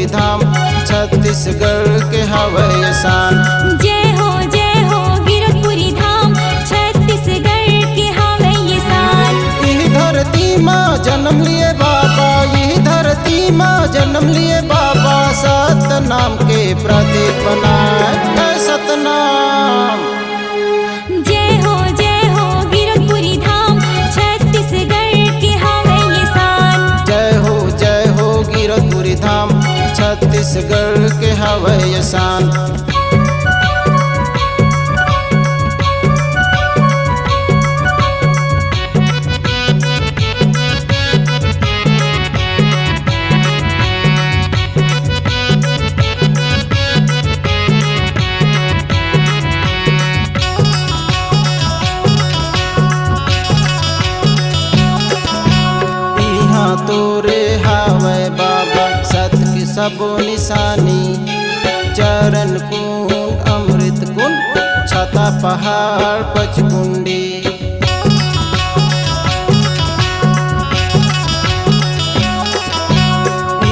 गिरधपुरी धाम छत्तीसगढ़ के हवे शान। जय हो गिरधपुरी धाम छत्तीसगढ़ के हवे शान। यही धरती माँ जन्म लिए बाबा, यही धरती माँ जन्म लिए बाबा, सतनाम के प्रतीक बनाए सतनाम। जय हो गिरधपुरी धाम छत्तीसगढ़ के हवे शान। जय हो गिरधपुरी धाम छत्तीसगढ़ के हवे शान। तोरे हावे बाबा सत की सब निशानी, चरण कुंड अमृत कुंड छता पहाड़ पचकुंडी।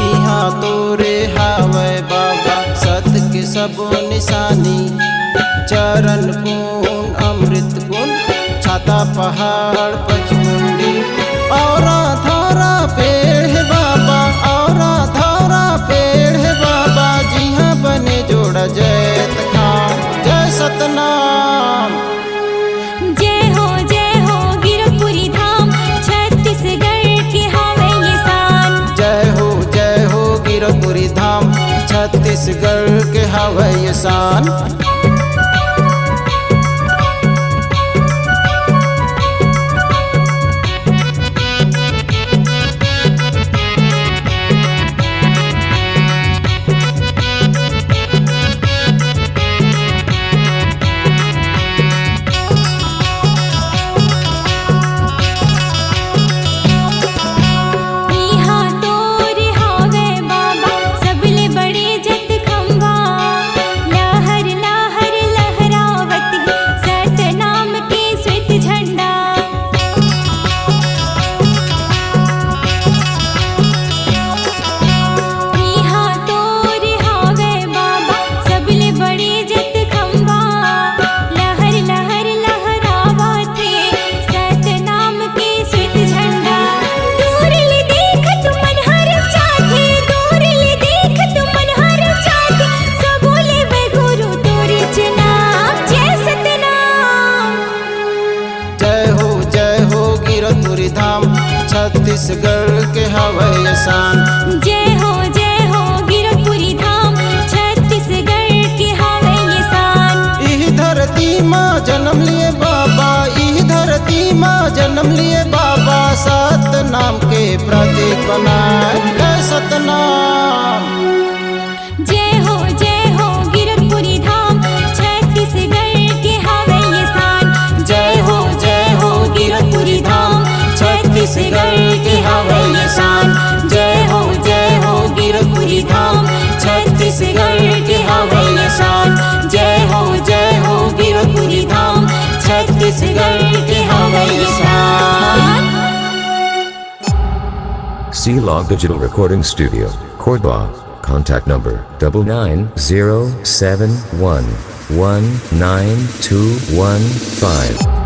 यहाँ तोरे हावे बाबा सत की सब निशानी, चरण कुंड अमृत कुंड छता पहाड़ पचकुंडी। और धारा पेड़ है बाबा, और धारा पेड़ है बाबा, जी हाँ बने जोड़ा जय तखान जय सतनाम। जय हो गिरधपुरी धाम छत्तीसगढ़ के हवे शान। जय हो गिरधपुरी धाम छत्तीसगढ़ के हवे शान। गिरधपुरी धाम छत्तीसगढ़ के हवे शान। जय हो गिरधपुरी धाम छत्तीसगढ़ के हवे शान। यही धरती माँ जन्म लिए बाबा, यही धरती माँ जन्म लिए बाबा, सतनाम के प्रतीक बनाए सतनाम। जय हो गिरधपुरी धाम छत्तीसगढ़ के हवे शान। जय हो गिरधपुरी धाम छत्तीसगढ़ के हवे शान। जय हो गिरधपुरी धाम छत्तीसगढ़ के हवे शान। जय हो गिरधपुरी धाम छत्तीसगढ़ के हवे शान। C-Log Digital Recording Studio, Cordoba. Contact number 9907119215.